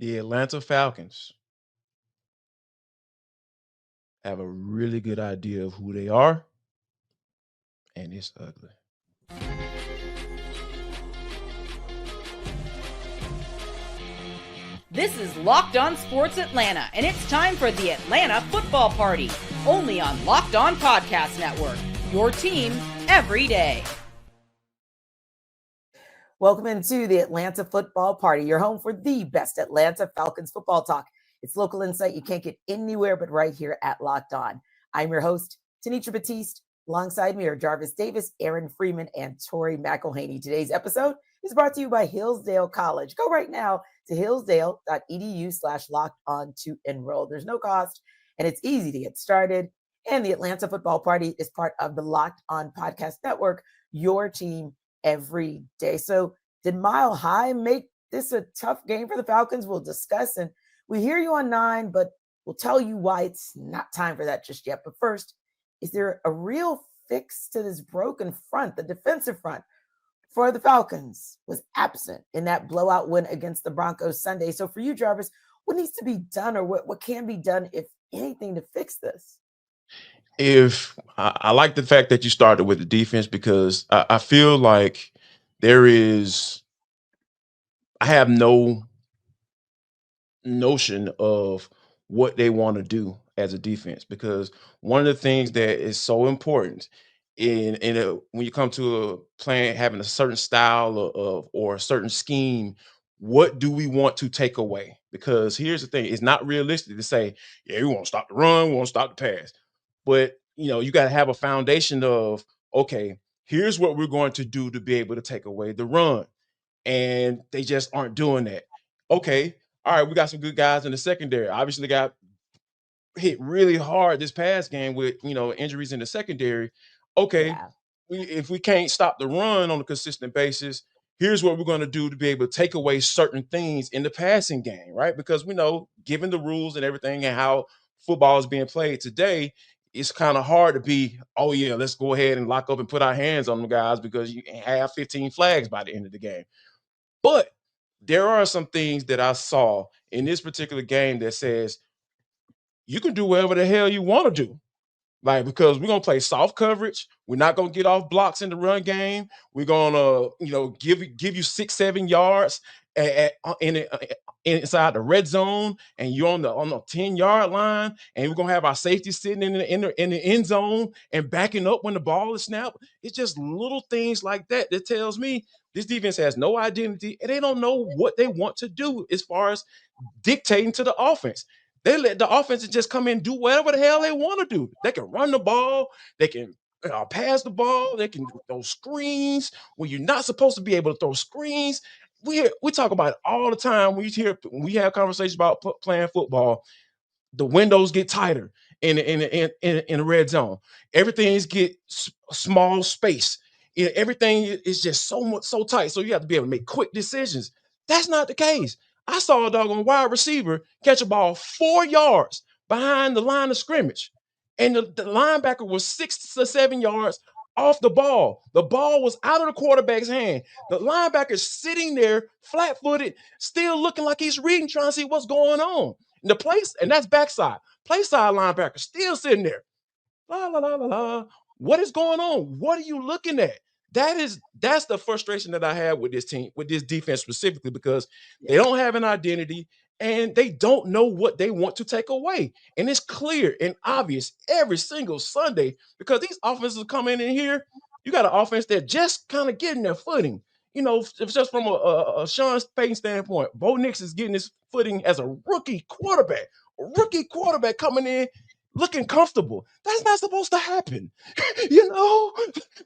The Atlanta Falcons have a really good idea of who they are, and it's ugly. This is Locked On Sports Atlanta, and it's time for the Atlanta Football Party, only on Locked On Podcast Network, your team every day. Welcome into the Atlanta Football Party, your home for the best Atlanta Falcons football talk. It's local insight you can't get anywhere but right here at Locked On. I'm your host, Tanitra Batiste. Alongside me are Jarvis Davis, Aaron Freeman, and Tori McElhaney. Today's episode is brought to you by Hillsdale College. Go right now to hillsdale.edu/lockedon to enroll. There's no cost, and it's easy to get started. And the Atlanta Football Party is part of the Locked On Podcast Network, your team every day. So did Mile High make this a tough game for the Falcons? We'll discuss, and we hear you on 9, but we'll tell you why it's not time for that just yet. But first, is there a real fix to this broken front? The defensive front for the Falcons was absent in that blowout win against the Broncos Sunday. So for you, Jarvis, what needs to be done, or what can be done, if anything, to fix this? If I like the fact that you started with the defense, because I feel like I have no notion of what they want to do as a defense, because one of the things that is so important when you come to a plan, having a certain style of or a certain scheme, what do we want to take away? Because here's the thing: it's not realistic to say, yeah, we want to stop the run, we want to stop the pass. But you got to have a foundation of, okay, here's what we're going to do to be able to take away the run. And they just aren't doing that. Okay, all right, we got some good guys in the secondary. Obviously got hit really hard this past game with injuries in the secondary. Okay, Yeah. if we can't stop the run on a consistent basis, here's what we're going to do to be able to take away certain things in the passing game, right? Because we know, given the rules and everything and how football is being played today, it's kind of hard to be, oh yeah, let's go ahead and lock up and put our hands on them guys, because you have 15 flags by the end of the game. But there are some things that I saw in this particular game that says you can do whatever the hell you want to do. Like, because we're gonna play soft coverage, we're not gonna get off blocks in the run game. We're gonna, give you 6-7 yards inside the red zone, and you're on the 10-yard line, and we're gonna have our safety sitting in the end zone and backing up when the ball is snapped. It's just little things like that that tells me this defense has no identity, and they don't know what they want to do as far as dictating to the offense. They let the offense just come in and do whatever the hell they want to do. They can run the ball. They can pass the ball. They can throw screens when you're not supposed to be able to throw screens. We talk about it all the time. When we have conversations about playing football. The windows get tighter in the red zone. Everything's get small space. Everything is just so tight. So you have to be able to make quick decisions. That's not the case. I saw a doggone wide receiver catch a ball 4 yards behind the line of scrimmage, and the linebacker was 6 to 7 yards off the ball. The ball was out of the quarterback's hand. The linebacker's sitting there flat-footed, still looking like he's reading, trying to see what's going on. And that's backside. Play side linebacker still sitting there. La la la la la. What is going on? What are you looking at? That's the frustration that I have with this team, with this defense specifically, because they don't have an identity and they don't know what they want to take away. And it's clear and obvious every single Sunday, because these offenses come in here. You got an offense that just kind of getting their footing. It's just from a Sean Payton standpoint. Bo Nix is getting his footing as a rookie quarterback. A rookie quarterback coming in looking comfortable. That's not supposed to happen.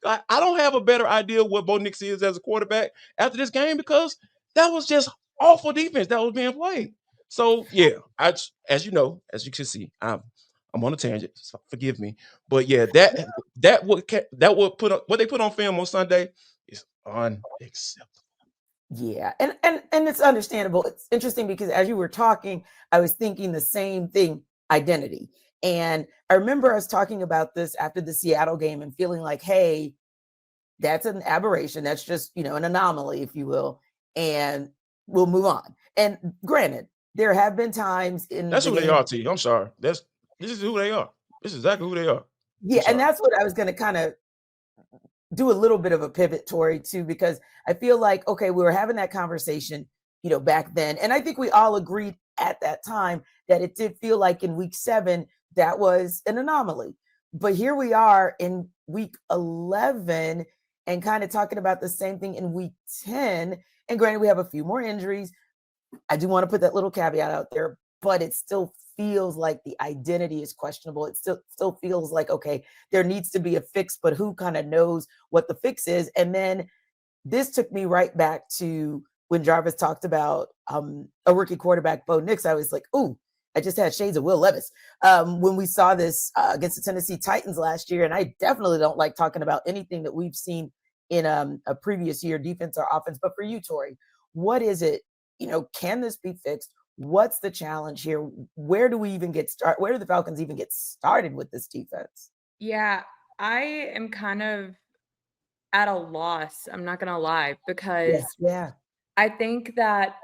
I don't have a better idea what Bo Nix is as a quarterback after this game, because that was just awful defense that was being played. So yeah, as you can see, I'm on a tangent. So forgive me, but yeah, what they put on film on Sunday is unacceptable. Yeah, and it's understandable. It's interesting because as you were talking, I was thinking the same thing: identity. And I remember us talking about this after the Seattle game and feeling like, hey, that's an aberration. That's just, an anomaly, if you will, and we'll move on. And granted, there have been times in That's the who they game. are, T. I'm sorry. This is who they are. This is exactly who they are. Yeah, and that's what I was going to kind of do a little bit of a pivot, Tori, too, because I feel like, okay, we were having that conversation, back then. And I think we all agreed at that time that it did feel like in week 7, that was an anomaly. But here we are in week 11 and kind of talking about the same thing in week 10. And granted, we have a few more injuries. I do want to put that little caveat out there, but it still feels like the identity is questionable. It still feels like, okay, there needs to be a fix, but who kind of knows what the fix is? And then this took me right back to when Jarvis talked about a rookie quarterback, Bo Nix. I was like, ooh, I just had shades of Will Levis when we saw this against the Tennessee Titans last year. And I definitely don't like talking about anything that we've seen in a previous year, defense or offense. But for you, Tori, what is it? Can this be fixed? What's the challenge here? Where do we even get started? Where do the Falcons even get started with this defense? Yeah, I am kind of at a loss. I'm not going to lie, because Yeah. I think that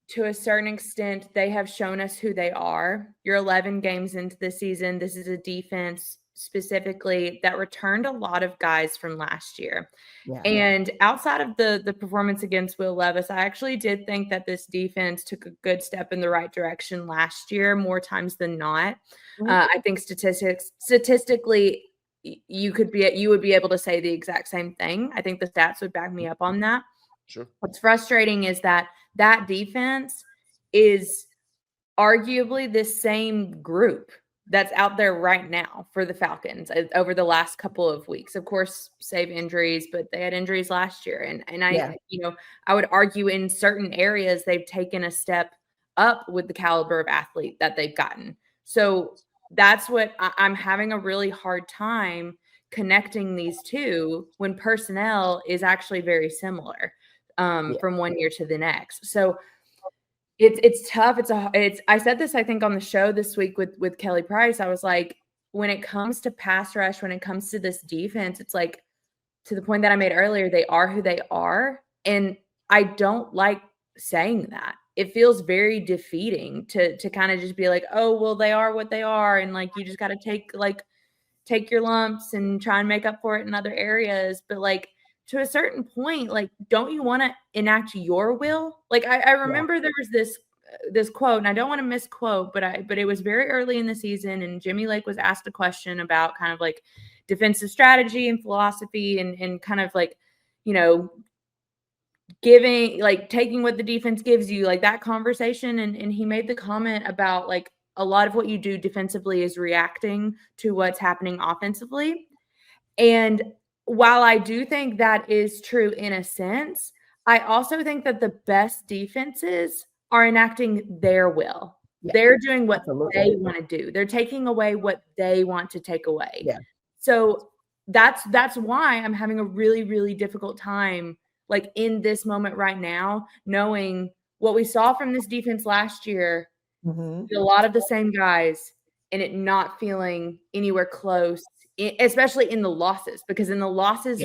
to a certain extent, they have shown us who they are. You're 11 games into the season. This is a defense specifically that returned a lot of guys from last year. Yeah. And outside of the performance against Will Levis, I actually did think that this defense took a good step in the right direction last year, more times than not. I think statistically, you would be able to say the exact same thing. I think the stats would back me up on that. Sure. What's frustrating is that defense is arguably the same group that's out there right now for the Falcons over the last couple of weeks. Of course, save injuries, but they had injuries last year. And I would argue in certain areas they've taken a step up with the caliber of athlete that they've gotten. So that's what I'm having a really hard time connecting these two when personnel is actually very similar from one year to the next. So it's tough. I said this, I think, on the show this week with Kelly Price. I was like, when it comes to pass rush, when it comes to this defense, it's like, to the point that I made earlier, they are who they are. And I don't like saying that. It feels very defeating to kind of just be like, oh, well, they are what they are. And like, you just got to take your lumps and try and make up for it in other areas. But like, to a certain point, like, don't you want to enact your will? Like, I remember there was this quote, and I don't want to misquote, but it was very early in the season, and Jimmy Lake was asked a question about kind of like defensive strategy and philosophy and kind of like, taking what the defense gives you, like that conversation. And he made the comment about like, a lot of what you do defensively is reacting to what's happening offensively. And while I do think that is true in a sense, I also think that the best defenses are enacting their will. Yeah, they're doing what they want to do. They're taking away what they want to take away. Yeah. So that's why I'm having a really, really difficult time, like in this moment right now, knowing what we saw from this defense last year, a lot of the same guys, and it not feeling anywhere close, especially in the losses, because in the losses,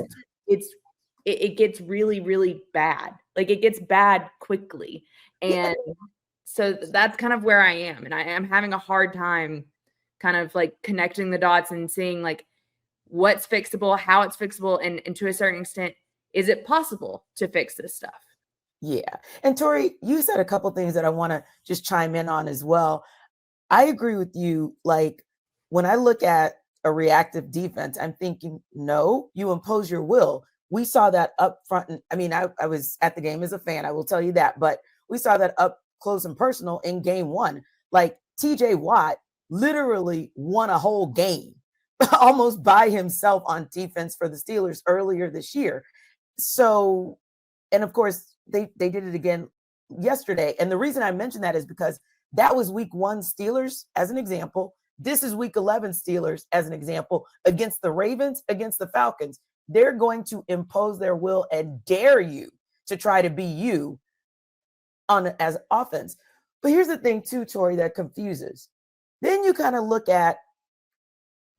it gets really, really bad. Like it gets bad quickly. And so that's kind of where I am. And I am having a hard time kind of like connecting the dots and seeing like what's fixable, how it's fixable, and to a certain extent, is it possible to fix this stuff? Yeah. And Tori, you said a couple things that I want to just chime in on as well. I agree with you. Like when I look at a reactive defense, I'm thinking, no, you impose your will. We saw that up front. I mean, I was at the game as a fan, I will tell you that, but we saw that up close and personal in game 1. Like TJ Watt literally won a whole game almost by himself on defense for the Steelers earlier this year. So, and of course, they did it again yesterday. And the reason I mention that is because that was week 1 Steelers as an example. This is week 11 Steelers as an example against the Ravens, against the Falcons. They're going to impose their will and dare you to try to be you as offense. But here's the thing too, Tori, that confuses. Then you kind of look at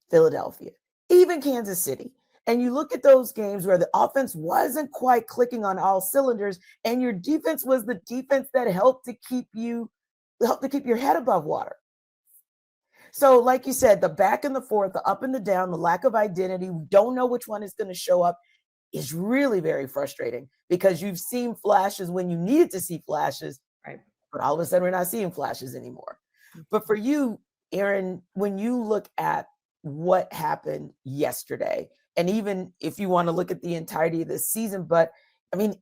Philadelphia, even Kansas City, and you look at those games where the offense wasn't quite clicking on all cylinders, and your defense was the defense that helped to keep you help to keep your head above water. So like you said, the back and the forth, the up and the down, the lack of identity, we don't know which one is going to show up, is really very frustrating because you've seen flashes when you needed to see flashes, right? But all of a sudden we're not seeing flashes anymore. But for you, Aaron, when you look at what happened yesterday, and even if you want to look at the entirety of the season, but I mean,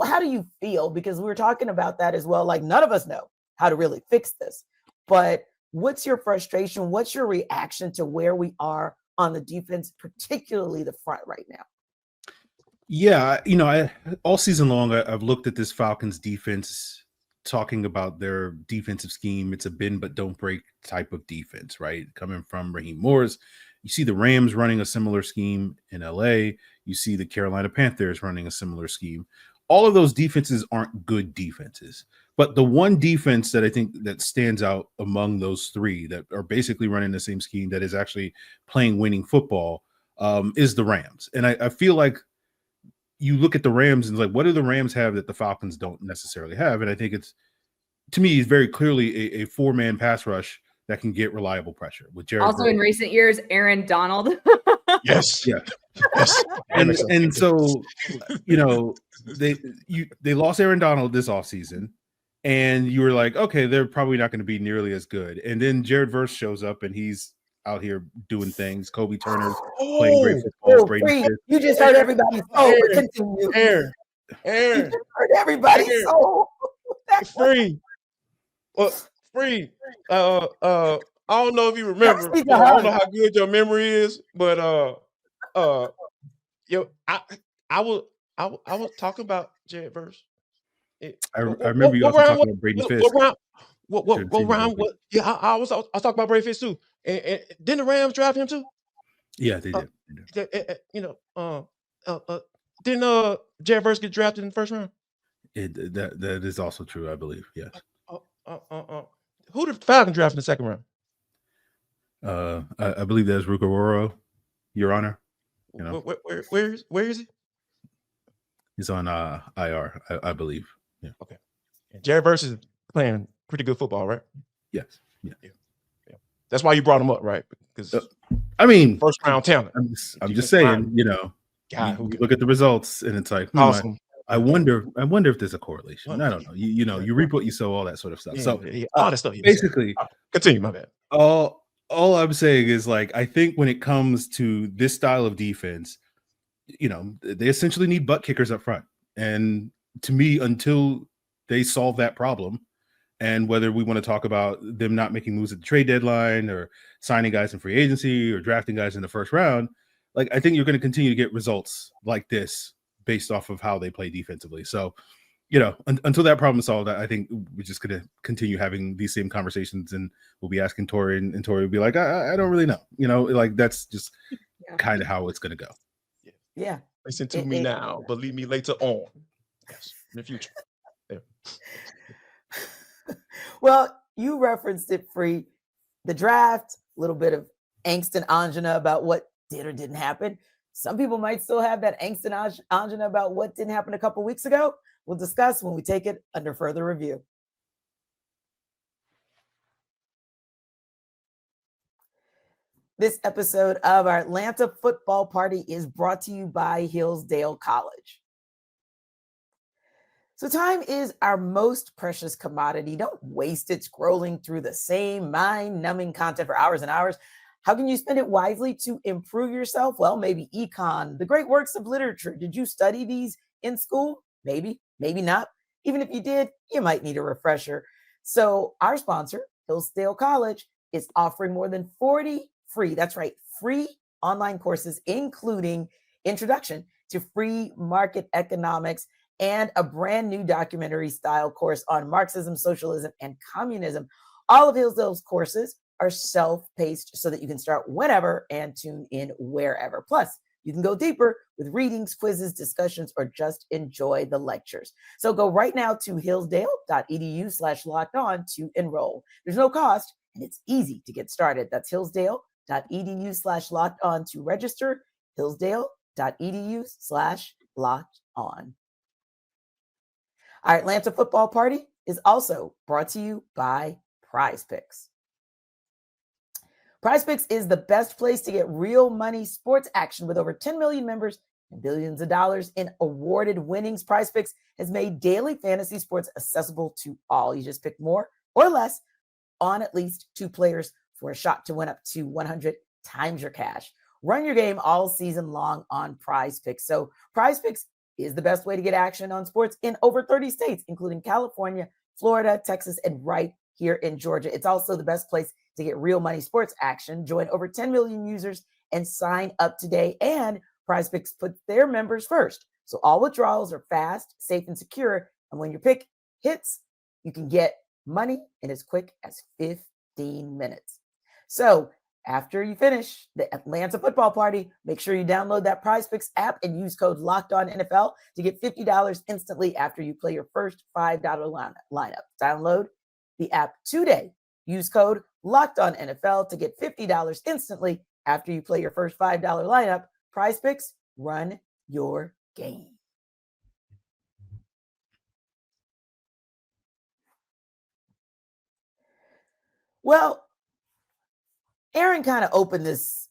how do you feel? Because we were talking about that as well. Like none of us know how to really fix this, but what's your frustration? What's your reaction to where we are on the defense, particularly the front right now? Yeah, all season long, I've looked at this Falcons defense, talking about their defensive scheme. It's a bend but don't break type of defense, right? Coming from Raheem Morris. You see the Rams running a similar scheme in LA. You see the Carolina Panthers running a similar scheme. All of those defenses aren't good defenses. But the one defense that I think that stands out among those three that are basically running the same scheme that is actually playing winning football is the Rams. And I feel like you look at the Rams and like, what do the Rams have that the Falcons don't necessarily have? And I think to me, it's very clearly a four-man pass rush that can get reliable pressure with Jared. Also in recent years, Aaron Donald. Yes. Yeah. Yes. And so, they lost Aaron Donald this offseason, and you were like, okay, they're probably not going to be nearly as good. And then Jared Verse shows up and he's out here doing things. Kobe Turner's playing great football. You just hurt everybody's soul. Continue. Aaron. You just hurt everybody's soul. Free. Well, Free. I don't know if you remember. I don't know how good your memory is, but I was talking about Jared Verse. I remember you also talking about Brady Fisk. What round? Yeah, I was talking about Brady Fisk too. And didn't the Rams draft him too? Yeah, they did. Didn't Jared Verse get drafted in the first round? That is also true, I believe. Yes. Who did the Falcons draft in the second round? I believe that's Rukaroro, Your Honor. Where is he? He's on IR, I believe. Yeah. Okay. And Jared Verse is playing pretty good football, right? Yes. Yeah. That's why you brought him up, right? Because first round talent. I'm just saying, you look at the results and it's like, awesome. I wonder if there's a correlation. I don't know. You reap what you sow, all that sort of stuff. All that stuff. Basically, continue. My bad. All I'm saying is, like, I think when it comes to this style of defense, they essentially need butt kickers up front. And to me, until they solve that problem, and whether we want to talk about them not making moves at the trade deadline or signing guys in free agency or drafting guys in the first round, like, I think you're going to continue to get results like this based off of how they play defensively. So, until that problem is solved, I think we're just going to continue having these same conversations, and we'll be asking Tori, and Tori will be like, I don't really know. Like, that's just kind of how it's going to go. Yeah. Listen to me now, believe me later on. Yes, in the future. Yeah. Well, you referenced it, Free. The draft, a little bit of angst and angina about what did or didn't happen. Some people might still have that angst and angina about what didn't happen a couple weeks ago. We'll discuss when we take it under further review. This episode of our Atlanta Football Party is brought to you by Hillsdale College. So time is our most precious commodity. Don't waste it scrolling through the same mind-numbing content for hours and hours. How can you spend it wisely to improve yourself? Well, maybe econ, the great works of literature. Did you study these in school? Maybe, maybe not. Even if you did, you might need a refresher. So our sponsor, Hillsdale College, is offering more than 40 free, that's right, free online courses, including Introduction to Free Market Economics and a brand new documentary style course on Marxism, socialism, and communism. All of Hillsdale's courses are self-paced so that you can start whenever and tune in wherever. Plus, you can go deeper with readings, quizzes, discussions, or just enjoy the lectures. So go right now to hillsdale.edu/locked-on to enroll. There's no cost, and it's easy to get started. That's hillsdale.edu/locked-on to register, hillsdale.edu/locked-on. Our Atlanta Football Party is also brought to you by Prize Picks. Prize Picks is the best place to get real money sports action with over 10 million members and billions of dollars in awarded winnings. Prize Picks has made daily fantasy sports accessible to all. You just pick more or less on at least 2 players for a shot to win up to 100 times your cash. Run your game all season long on Prize Picks. So Prize Picks is the best way to get action on sports in over 30 states, including California, Florida, Texas, and right here in Georgia. It's also the best place to get real money sports action. Join over 10 million users and sign up today. And Prize Picks puts their members first. So all withdrawals are fast, safe, and secure. And when your pick hits, you can get money in as quick as 15 minutes. So after you finish the Atlanta football party, make sure you download that Prize Picks app and use code LOCKEDONNFL to get $50 instantly after you play your first $5 lineup. Download the app today. Use code LOCKEDONNFL to get $50 instantly after you play your first $5 lineup. Prize Picks, run your game. Well, Aaron kind of opened this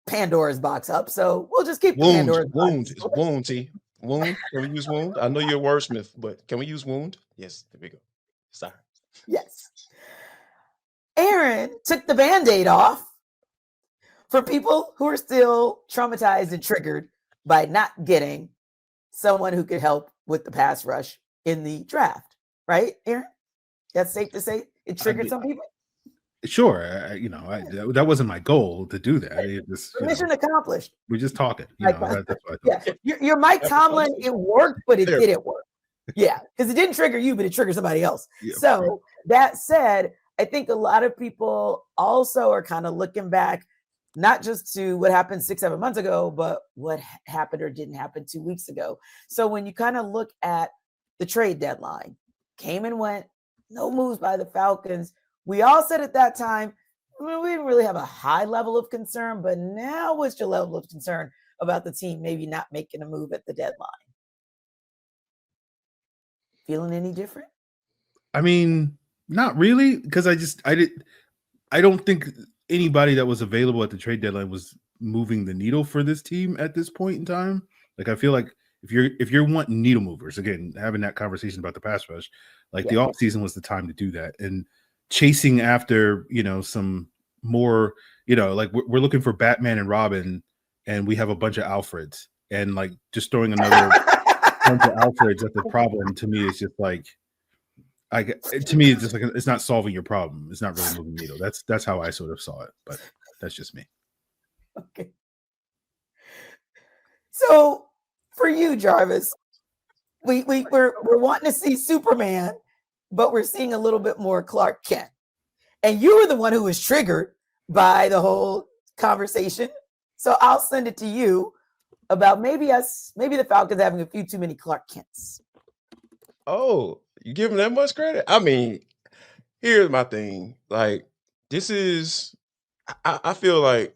Pandora's box up, so we'll just keep Pandora's box. Wound, T. Wound. Can we use wound? I know you're a wordsmith, but can we use wound? Yes, there we go. Sorry. Yes. Aaron took the Band-Aid off for people who are still traumatized and triggered by not getting someone who could help with the pass rush in the draft, right, Aaron? That's safe to say it triggered some people? Sure, that wasn't my goal to do that. It just, mission accomplished. We're just talking. That's what I thought. You're Mike Tomlin. It worked, but it didn't work. Yeah, because it didn't trigger you, but it triggered somebody else. Yeah, so that said, I think a lot of people also are kind of looking back, not just to what happened 6-7 months ago, but what happened or didn't happen 2 weeks ago. So when you kind of look at the trade deadline, came and went, no moves by the Falcons. We all said at that time, we didn't really have a high level of concern, but now what's your level of concern about the team maybe not making a move at the deadline? Feeling any different? I mean, not really, because I don't think anybody that was available at the trade deadline was moving the needle for this team at this point in time. Like, I feel like if you're wanting needle movers, again, having that conversation about the pass rush, like the offseason was the time to do that. And chasing after, some more, like we're looking for Batman and Robin, and we have a bunch of Alfreds, and like just throwing another bunch of Alfreds at the problem, to me is just like, it's not solving your problem. It's not really moving the needle. That's how I sort of saw it, but that's just me. Okay. So for you, Jarvis, we're wanting to see Superman, but we're seeing a little bit more Clark Kent. And you were the one who was triggered by the whole conversation. So I'll send it to you about maybe the Falcons having a few too many Clark Kents. Oh, you give him that much credit? I mean, here's my thing. Like, this is, I feel like,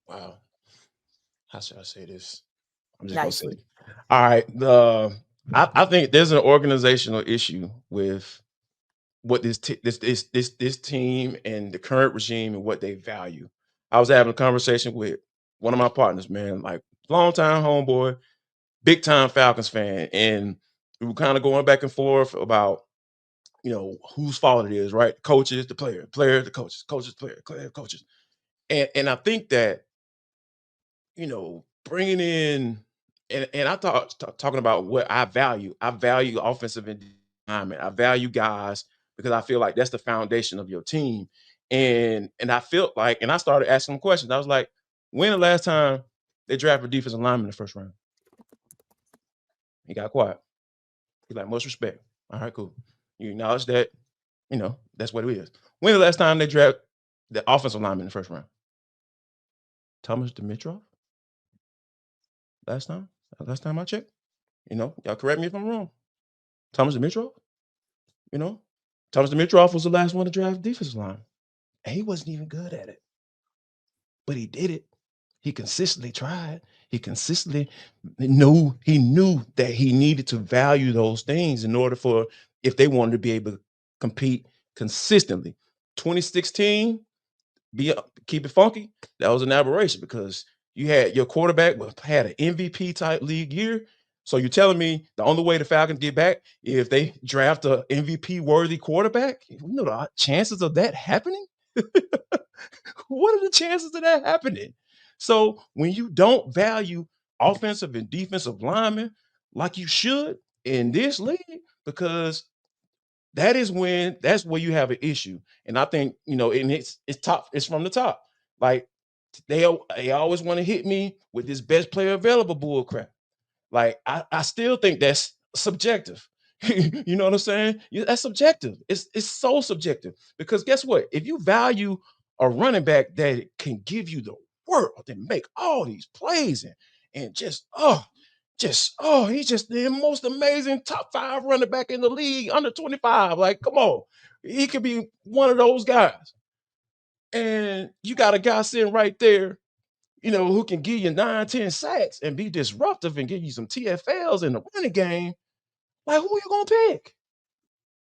wow. How should I say this? I'm just going to say it. All right. I think there's an organizational issue with what this team and the current regime and what they value. I was having a conversation with one of my partners, man, like longtime homeboy, big time Falcons fan, and we were kind of going back and forth about, whose fault it is, right? Coaches, the player, the coaches, player, coaches, and I think that, bringing in. And I talking about what I value. I value offensive alignment. I value guys because I feel like that's the foundation of your team. And I felt like, and I started asking them questions. I was like, when the last time they drafted a defensive lineman in the first round? He got quiet. He's like, most respect. All right, cool. You acknowledge that, that's what it is. When the last time they drafted the offensive lineman in the first round? Thomas Dimitrov? Last time I checked, y'all correct me if I'm wrong. Thomas Dimitrov, Thomas Dimitrov was the last one to draft defensive line. And he wasn't even good at it. But he did it. He consistently tried. He consistently knew that he needed to value those things in order for if they wanted to be able to compete consistently. 2016, keep it funky. That was an aberration because you had your quarterback had an MVP type league year. So you're telling me the only way the Falcons get back if they draft a MVP worthy quarterback? You know the chances of that happening? What are the chances of that happening? So when you don't value offensive and defensive linemen like you should in this league, because that's where you have an issue. And I think, and it's top, it's from the top. Like they always want to hit me with this best player available bull crap. Like I still think that's subjective. You know what I'm saying? That's subjective. It's so subjective because guess what? If you value a running back that can give you the world and make all these plays and he's just the most amazing top 5 running back in the league under 25. Like, come on, he could be one of those guys. And you got a guy sitting right there, who can give you 9-10 sacks and be disruptive and give you some TFLs in the running game. Like, who are you going to pick?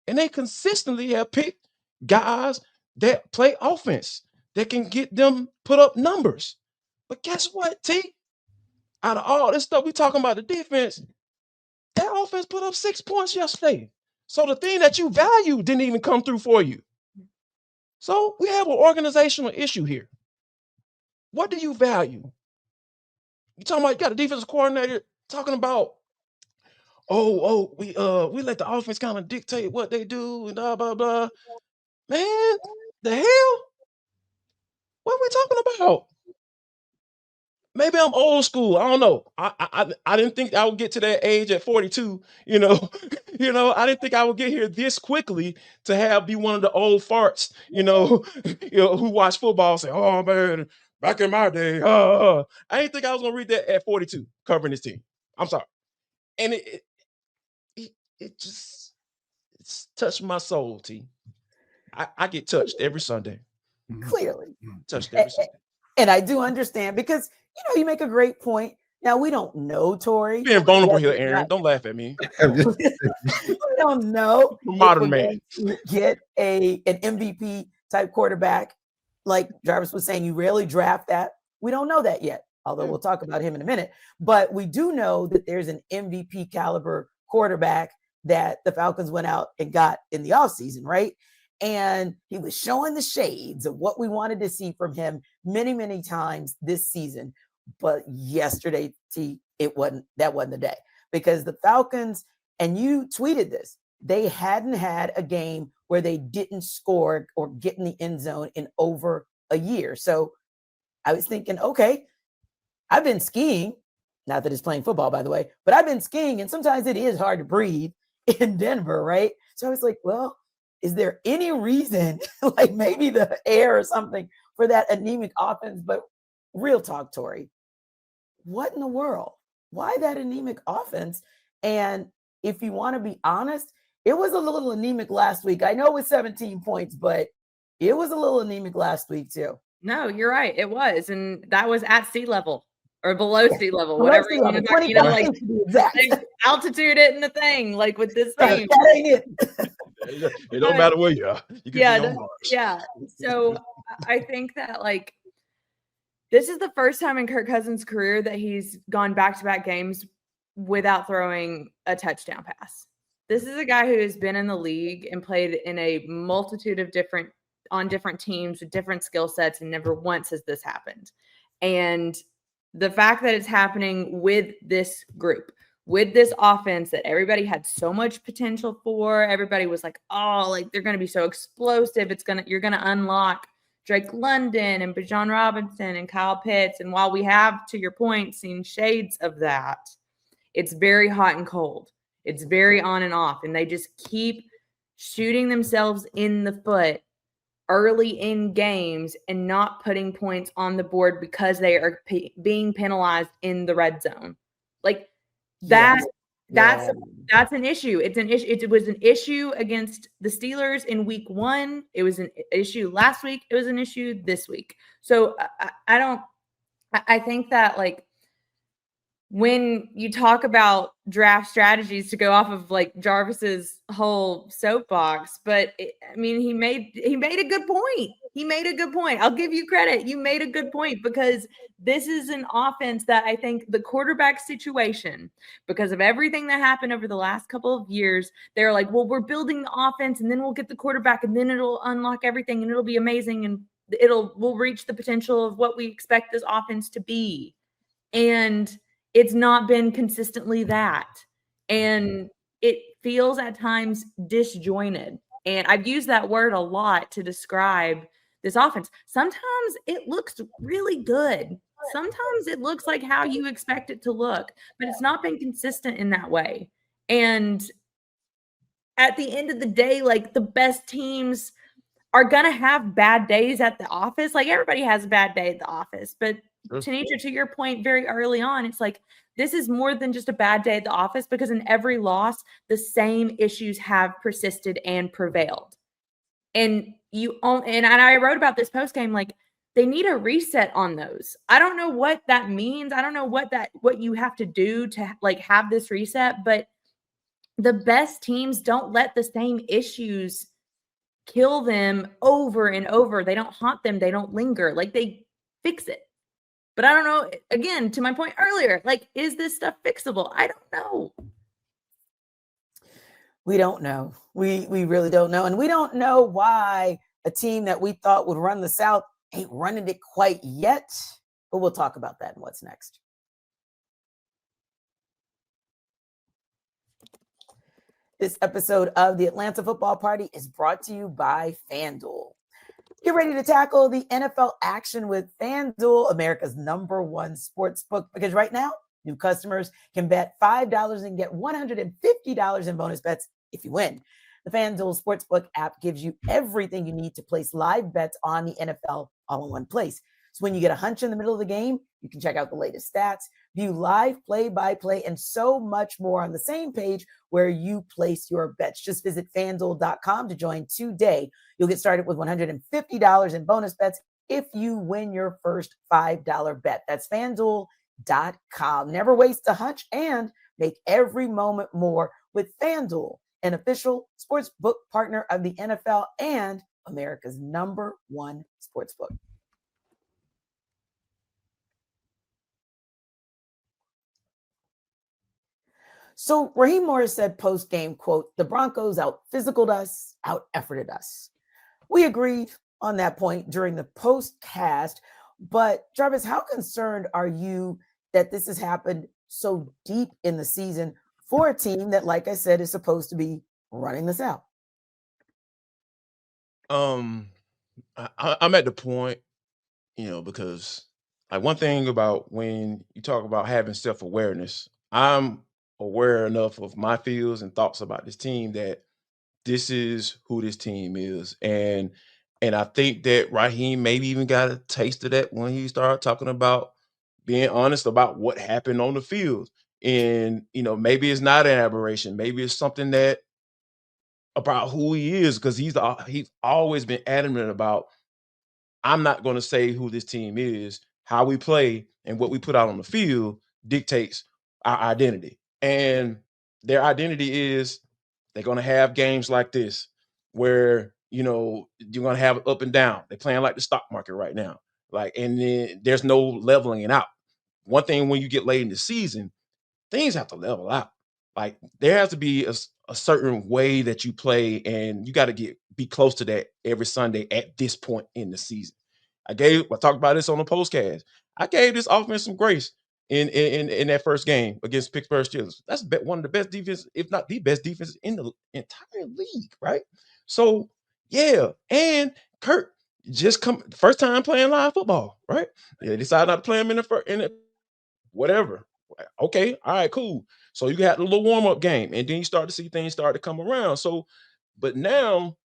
And they consistently have picked guys that play offense that can get them put up numbers. But guess what, T? Out of all this stuff we talking about the defense, that offense put up 6 points yesterday. So the thing that you value didn't even come through for you. So we have an organizational issue here. What do you value? You talking about you got a defensive coordinator talking about, we let the offense kind of dictate what they do and blah blah blah. Man, the hell? What are we talking about? Maybe I'm old school. I don't know. I didn't think I would get to that age at 42. I didn't think I would get here this quickly to be one of the old farts. Who watch football say, "Oh man, back in my day." I didn't think I was gonna read that at 42 covering this team. I'm sorry, and it just touched my soul, T. I get touched every Sunday. Clearly. Touched every Sunday. And I do understand because, you make a great point. Now, we don't know, Tori. Being vulnerable here, Aaron. Don't laugh at me. We don't know. Modern man. Get an MVP type quarterback. Like Jarvis was saying, you rarely draft that. We don't know that yet, although we'll talk about him in a minute. But we do know that there's an MVP caliber quarterback that the Falcons went out and got in the offseason, right? And he was showing the shades of what we wanted to see from him many, many times this season. But yesterday, that wasn't the day because the Falcons, and you tweeted this, they hadn't had a game where they didn't score or get in the end zone in over a year. So I was thinking, okay, I've been skiing, not that it's playing football, by the way, but I've been skiing and sometimes it is hard to breathe in Denver, right? So I was like, well, is there any reason, like maybe the air or something, for that anemic offense? But real talk, Tori, what in the world? Why that anemic offense? And if you want to be honest, it was a little anemic last week. I know it was 17 points, but it was a little anemic last week too. No, you're right. It was. And that was at sea level or below sea level, whatever you want to talk, like altitude it in the thing, like with this team. That ain't it. It don't matter where you are. You can be on Mars. Yeah. So I think that this is the first time in Kirk Cousins' career that he's gone back-to-back games without throwing a touchdown pass. This is a guy who has been in the league and played in a multitude of different teams with different skill sets, and never once has this happened. And the fact that it's happening with this group, with this offense that everybody had so much potential for, everybody was like, oh, they're going to be so explosive. You're going to unlock Drake London and Bijan Robinson and Kyle Pitts. And while we have, to your point, seen shades of that, it's very hot and cold. It's very on and off. And they just keep shooting themselves in the foot early in games and not putting points on the board because they are being penalized in the red zone. That's an issue. It's an issue. It was an issue against the Steelers in week 1. It was an issue last week. It was an issue this week. So I think that when you talk about draft strategies, to go off of like Jarvis's whole soapbox, but I mean, he made a good point. He made a good point. I'll give you credit. You made a good point, because this is an offense that I think the quarterback situation, because of everything that happened over the last couple of years, they're like, well, we're building the offense and then we'll get the quarterback and then it'll unlock everything and it'll be amazing and we'll reach the potential of what we expect this offense to be. And it's not been consistently that. And it feels at times disjointed. And I've used that word a lot to describe this offense. Sometimes it looks really good. Sometimes it looks like how you expect it to look, but it's not been consistent in that way. And at the end of the day, like, the best teams are going to have bad days at the office. Like, everybody has a bad day at the office, but Tanitra, to your point very early on, it's like, this is more than just a bad day at the office, because in every loss, the same issues have persisted and prevailed. And I wrote about this post game, like, they need a reset on those. I don't know what that means. I don't know what you have to do to like have this reset, but the best teams don't let the same issues kill them over and over. They don't haunt them. They don't linger. Like, they fix it. But I don't know, again, to my point earlier, like, is this stuff fixable? I don't know. We don't know. We really don't know. And we don't know why a team that we thought would run the South ain't running it quite yet. But we'll talk about that and what's next. This episode of the Atlanta Football Party is brought to you by FanDuel. Get ready to tackle the NFL action with FanDuel, America's #1 sports book, because right now, new customers can bet $5 and get $150 in bonus bets if you win. The FanDuel Sportsbook app gives you everything you need to place live bets on the NFL all in one place. So when you get a hunch in the middle of the game, you can check out the latest stats, view live play-by-play, and so much more on the same page where you place your bets. Just visit FanDuel.com to join today. You'll get started with $150 in bonus bets if you win your first $5 bet. That's FanDuel.com. Never waste a hunch and make every moment more with FanDuel, an official sports book partner of the NFL and America's #1 sports book. So Raheem Morris said post-game, quote, "The Broncos out-physicaled us, out-efforted us." We agreed on that point during the post-cast, but Jarvis, how concerned are you that this has happened so deep in the season for a team that, like I said, is supposed to be running this out? I'm at the point, because like one thing about when you talk about having self-awareness, I'm aware enough of my feels and thoughts about this team that this is who this team is. And I think that Raheem maybe even got a taste of that when he started talking about being honest about what happened on the field. And maybe it's not an aberration. Maybe it's something that about who he is, because he's always been adamant about, I'm not going to say who this team is. How we play and what we put out on the field dictates our identity. And their identity is they're going to have games like this where, you're going to have up and down. They're playing like the stock market right now. And then there's no leveling it out. One thing, when you get late in the season, things have to level out. Like, there has to be a certain way that you play, and you got to be close to that every Sunday at this point in the season. I talked about this on the postcast. I gave this offense some grace in that first game against Pittsburgh Steelers. That's one of the best defense, if not the best defense in the entire league, right? So yeah, and Kirk just first time playing live football, right? They decided not to play him in the whatever. Okay, all right, cool. So you got a little warm-up game, and then you start to see things start to come around. So, but now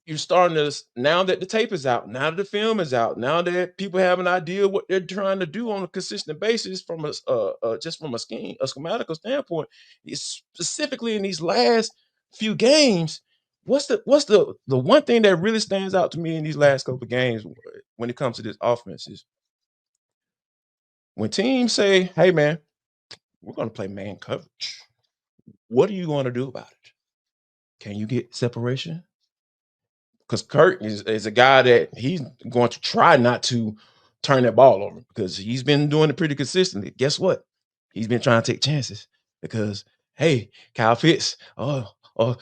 you're starting to, now that the tape is out, now that the film is out, now that people have an idea what they're trying to do on a consistent basis from just from a schematical standpoint, specifically in these last few games. What's the one thing that really stands out to me in these last couple of games when it comes to this offense is when teams say, "Hey man, we're going to play man coverage. What are you going to do about it? Can you get separation? Because Kirk is a guy that he's going to try not to turn that ball over because he's been doing it pretty consistently. Guess what? He's been trying to take chances because, hey, Kyle Pitts,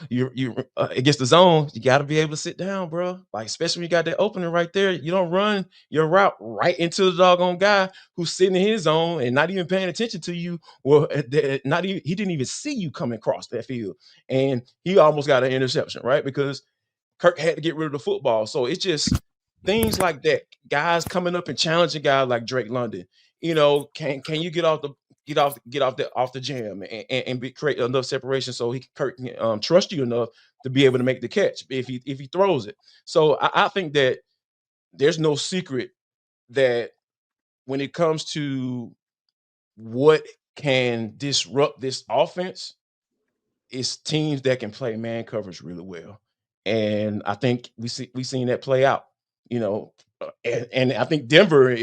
you against the zone, you got to be able to sit down, bro. Like, especially when you got that opening right there. You don't run your route right into the doggone guy who's sitting in his zone and not even paying attention to you, or not even he didn't even see you coming across that field, and he almost got an interception, right? Because Kirk had to get rid of the football. So it's just things like that. Guys coming up and challenging guys like Drake London. Can you get off the jam and create enough separation so Kirk can trust you enough to be able to make the catch if he throws it. So I think that there's no secret that when it comes to what can disrupt this offense, it's teams that can play man coverage really well. And I think we've seen that play out, and I think Denver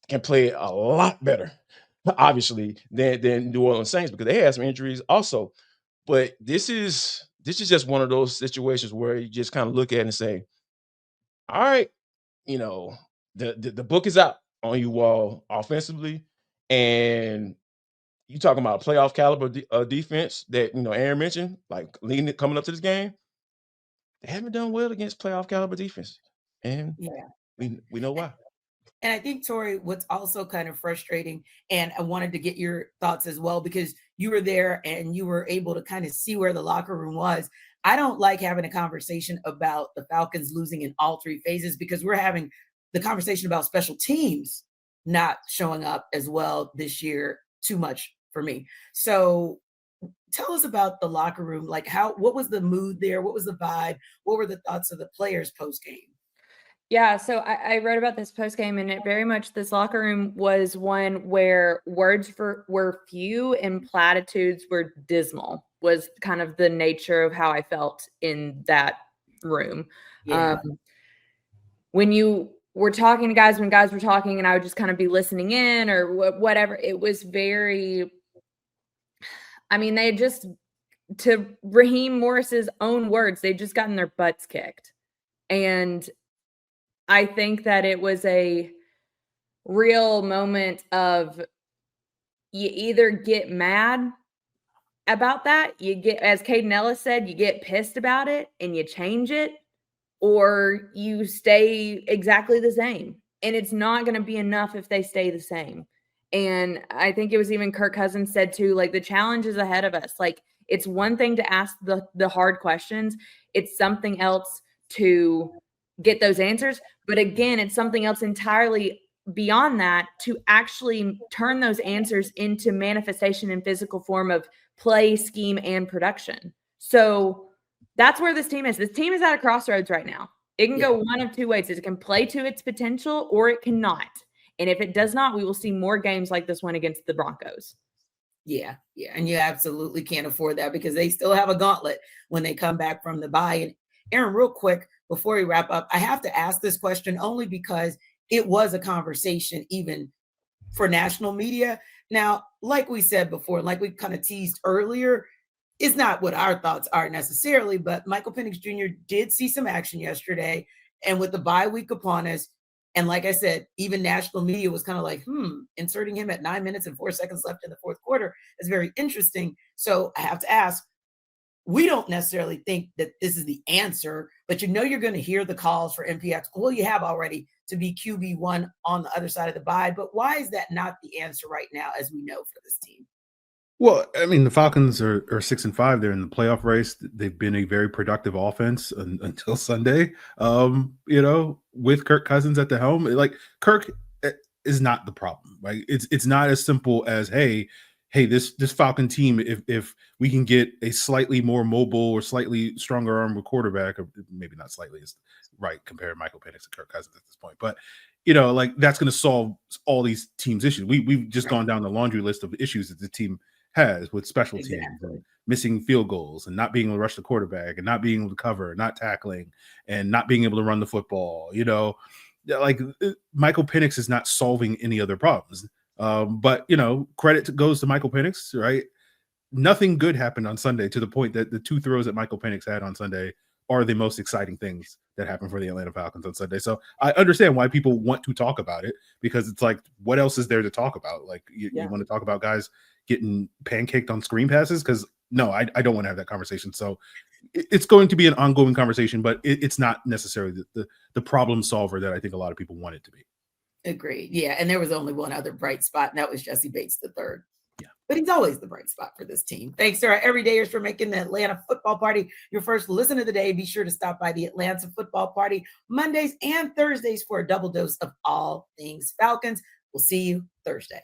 can play a lot better, obviously, than New Orleans Saints because they had some injuries also. But this is just one of those situations where you just kind of look at it and say, all right, the book is out on you all offensively, and you talking about a playoff caliber defense that Aaron mentioned, like coming up to this game. They haven't done well against playoff caliber defense, and Yeah. we know why. And I think, Tori, what's also kind of frustrating, and I wanted to get your thoughts as well, because you were there and you were able to kind of see where the locker room was. I don't like having a conversation about the Falcons losing in all three phases because we're having the conversation about special teams not showing up as well this year too much for me. So tell us about the locker room. Like what was the mood there? What was the vibe? What were the thoughts of the players post game? Yeah, so I wrote about this post game, and it very much this locker room was one where words were few and platitudes were dismal. Was kind of the nature of how I felt in that room. Yeah. When you were talking to guys, when guys were talking, and I would just kind of be listening in or whatever, it was very. I mean, they had just, to Raheem Morris's own words, they'd just gotten their butts kicked, and I think that it was a real moment of you either get mad about that, you get, as Caden Ellis said, you get pissed about it and you change it, or you stay exactly the same. And it's not going to be enough if they stay the same. And I think it was even Kirk Cousins said too, like, the challenge is ahead of us. Like, it's one thing to ask the hard questions. It's something else to get those answers. But again, it's something else entirely beyond that to actually turn those answers into manifestation in physical form of play, scheme, and production. So that's where this team is. This team is at a crossroads right now. It can go one of two ways. It can play to its potential or it cannot. And if it does not, we will see more games like this one against the Broncos. Yeah. And you absolutely can't afford that because they still have a gauntlet when they come back from the bye. And Aaron, real quick, before we wrap up, I have to ask this question only because it was a conversation even for national media. Now, like we said before, like we kind of teased earlier, it's not what our thoughts are necessarily, but Michael Penix Jr. did see some action yesterday. And with the bye week upon us, and like I said, even national media was kind of like, inserting him at 9 minutes and 4 seconds left in the fourth quarter is very interesting. So I have to ask, we don't necessarily think that this is the answer, but you're going to hear the calls for MPX. Well, you have already to be QB1 on the other side of the bye, but why is that not the answer right now, as we know for this team? Well, I mean, the Falcons are 6-5. They're in the playoff race. They've been a very productive offense until Sunday. With Kirk Cousins at the helm, like, Kirk is not the problem. Right? It's not as simple as, hey, this Falcon team, if we can get a slightly more mobile or slightly stronger arm quarterback, or maybe not slightly is right, compare Michael Penix to Kirk Cousins at this point, but that's going to solve all these teams' issues. We've just gone down the laundry list of issues that the team has with special teams and missing field goals and not being able to rush the quarterback and not being able to cover, not tackling, and not being able to run the football. Like, Michael Penix is not solving any other problems. But credit goes to Michael Penix, right? Nothing good happened on Sunday, to the point that the 2 throws that Michael Penix had on Sunday are the most exciting things that happened for the Atlanta Falcons on Sunday. So I understand why people want to talk about it, because it's like, what else is there to talk about? Like, you want to talk about guys getting pancaked on screen passes? Because no, I don't want to have that conversation. So it's going to be an ongoing conversation, but it's not necessarily the problem solver that I think a lot of people want it to be. Agreed. Yeah. And there was only one other bright spot, and that was Jesse Bates III. Yeah. But he's always the bright spot for this team. Thanks to our everydayers for making the Atlanta Football Party your first listen of the day. Be sure to stop by the Atlanta Football Party Mondays and Thursdays for a double dose of all things Falcons. We'll see you Thursday.